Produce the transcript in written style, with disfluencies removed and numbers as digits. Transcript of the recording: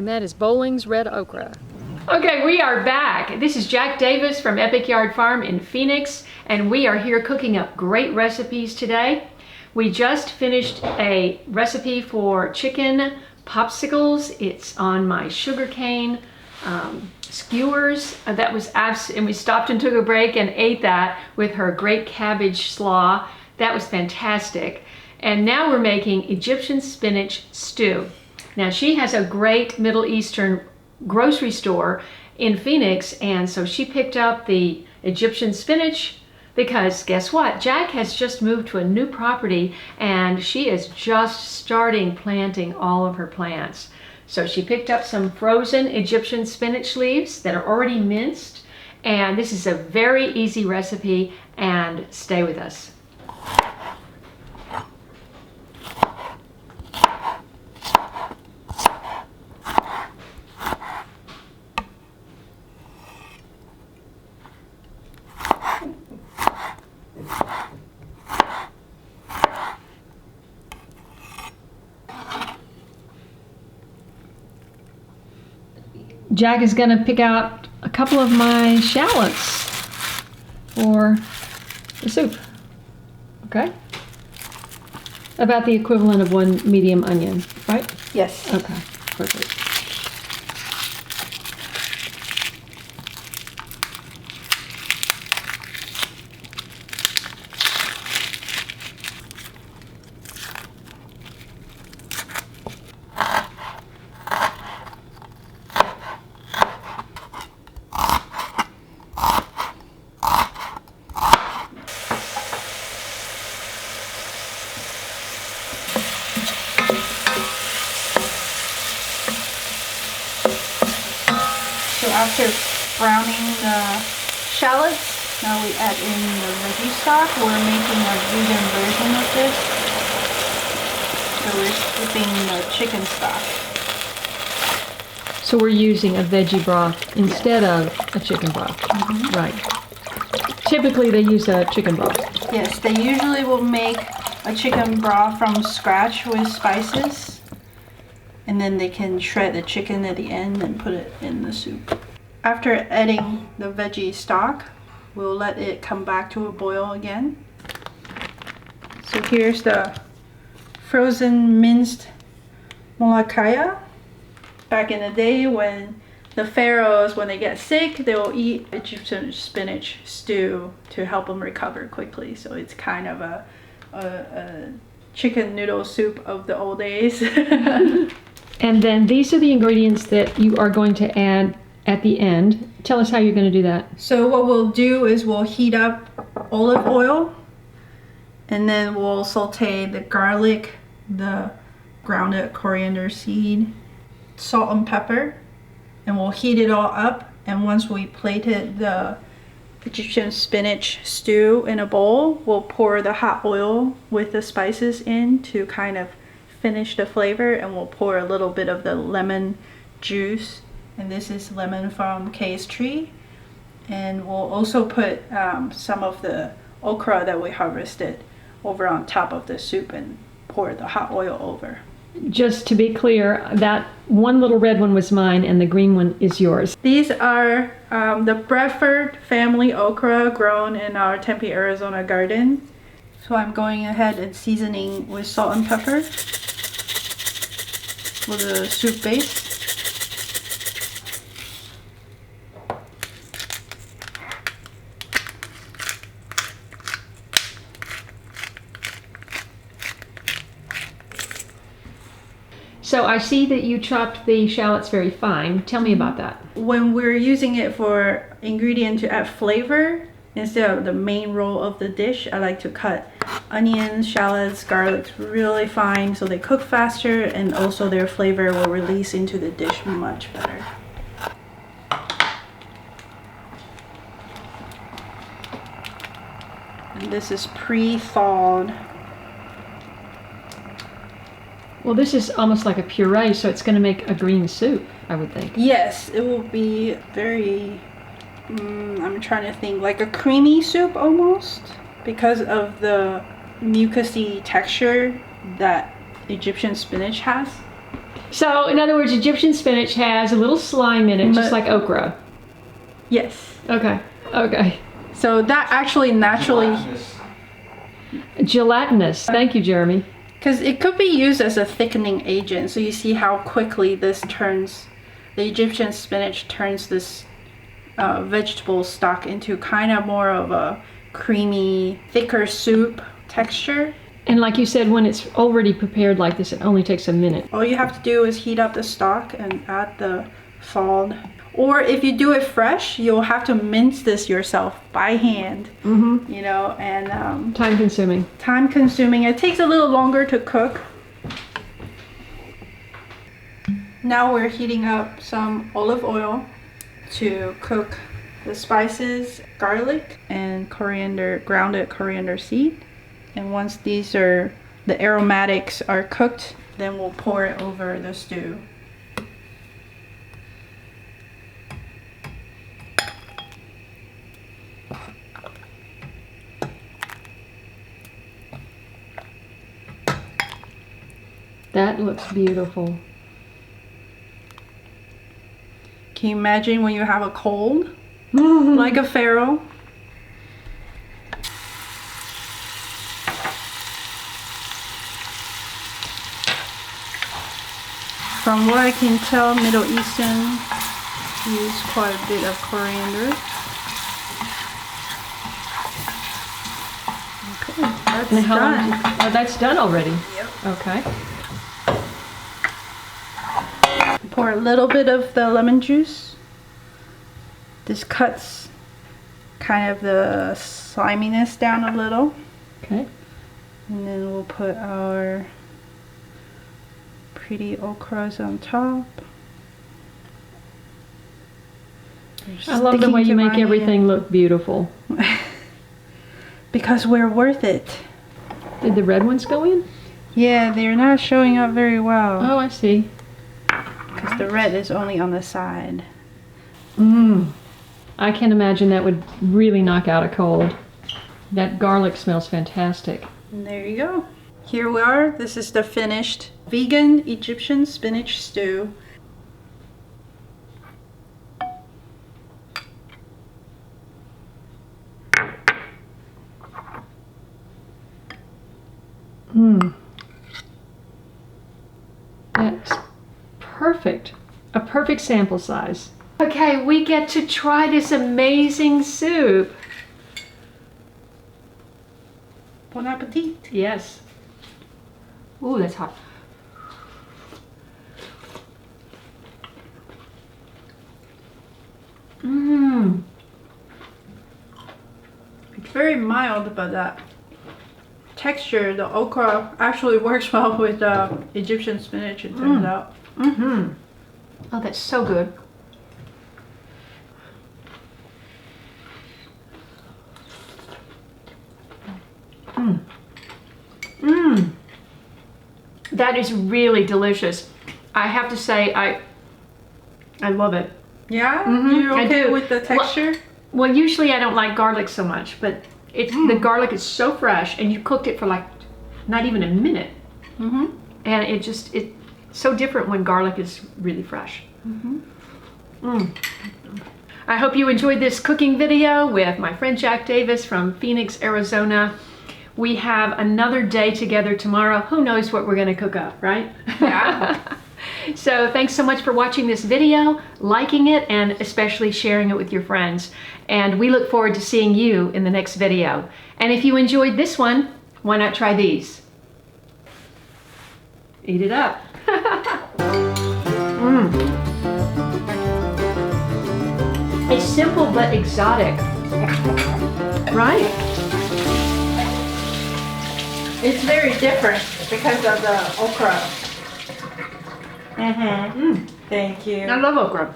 And that is Bowling's red okra. Okay, we are back. This is Jack Davis from Epic Yard Farm in Phoenix, and we are here cooking up great recipes today. We just finished a recipe for chicken popsicles. It's on my sugarcane skewers. That was and we stopped and took a break and ate that with her great cabbage slaw. That was fantastic. And now we're making Egyptian spinach stew. Now she has a great Middle Eastern grocery store in Phoenix, and so she picked up the Egyptian spinach because guess what? Jack has just moved to a new property and she is just starting planting all of her plants. So she picked up some frozen Egyptian spinach leaves that are already minced, and this is a very easy recipe, and stay with us. Jack is going to pick out a couple of my shallots for the soup. Okay? About the equivalent of one medium onion, right? Yes. Okay, perfect. After browning the shallots, now we add in the veggie stock. We're making a vegan version of this. So we're skipping the chicken stock. So we're using a veggie broth instead of a chicken broth. Mm-hmm. Right. Typically they use a chicken broth. Yes, they usually will make a chicken broth from scratch with spices. And then they can shred the chicken at the end and put it in the soup. After adding the veggie stock, we'll let it come back to a boil again. So here's the frozen minced Molokhia. Back in the day when the pharaohs, when they get sick, they will eat Egyptian spinach stew to help them recover quickly. So it's kind of a chicken noodle soup of the old days. And then these are the ingredients that you are going to add at the end. Tell us how you're going to do that. So what we'll do is we'll heat up olive oil, and then we'll saute the garlic, the grounded coriander seed, salt and pepper, and we'll heat it all up. And once we plated the Egyptian spinach stew in a bowl, we'll pour the hot oil with the spices in to kind of finish the flavor, and we'll pour a little bit of the lemon juice, and this is lemon from Kaye's tree, and we'll also put some of the okra that we harvested over on top of the soup and pour the hot oil over. Just to be clear, that one little red one was mine and the green one is yours. These are the Bradford family okra grown in our Tempe, Arizona garden. So I'm going ahead and seasoning with salt and pepper for the soup base. So I see that you chopped the shallots very fine. Tell me about that. When we're using it for ingredient to add flavor, instead of the main roll of the dish, I like to cut onions, shallots, garlic really fine so they cook faster, and also their flavor will release into the dish much better. And this is pre-thawed. Well, this is almost like a puree, so it's going to make a green soup, I would think. Yes, it will be very, I'm trying to think, like a creamy soup almost, because of the mucousy texture that Egyptian spinach has. So, in other words, Egyptian spinach has a little slime in it, just like okra. Yes. Okay. Okay. So that actually naturally, Gelatinous. Thank you, Jeremy. because it could be used as a thickening agent. So you see how quickly this turns, the Egyptian spinach turns this vegetable stock into kind of more of a creamy, thicker soup texture. And like you said, when it's already prepared like this, it only takes a minute. All you have to do is heat up the stock and add the thawed. Or if you do it fresh, you'll have to mince this yourself by hand. Mm-hmm. You know, and Time consuming. time consuming. It takes a little longer to cook. Now we're heating up some olive oil to cook the spices, garlic and coriander, grounded coriander seed. And once these are, the aromatics are cooked, then we'll pour it over the stew. That looks beautiful. Can you imagine when you have a cold, like a pharaoh? From what I can tell, Middle Eastern use quite a bit of coriander. Okay, that's And how done. long? Oh, that's done already. Yep. Okay. Pour a little bit of the lemon juice. This cuts kind of the sliminess down a little. Okay. And then we'll put our pretty okras on top. I love the way you make everything look beautiful. Because we're worth it. Did the red ones go in? Yeah, they're not showing up very well. Oh, I see. Because the red is only on the side. Mmm. I can imagine that would really knock out a cold. That garlic smells fantastic. And there you go. Here we are. This is the finished vegan Egyptian spinach stew. Mmm. That's perfect. A perfect sample size. Okay, we get to try this amazing soup. Bon appetit. Yes. Ooh, that's hot. Mmm. It's very mild, but that texture, the okra, actually works well with Egyptian spinach, it turns out. Mm-hmm. Oh, that's so good. Mmm. Mmm. That is really delicious. I have to say, I love it. Yeah? Mhm, You're I okay do. with the texture? Well, usually I don't like garlic so much, but it's the garlic is so fresh, and you cooked it for like not even a minute, Mm-hmm. and it's so different when garlic is really fresh. I hope you enjoyed this cooking video with my friend Jack Davis from Phoenix, Arizona. We have another day together tomorrow. Who knows what we're going to cook up, right? Yeah. So thanks so much for watching this video, liking it, and especially sharing it with your friends. And we look forward to seeing you in the next video. And if you enjoyed this one, why not try these? Eat it up. It's simple but exotic. Right? It's very different because of the okra. Mm-hmm. Thank you. I love okra.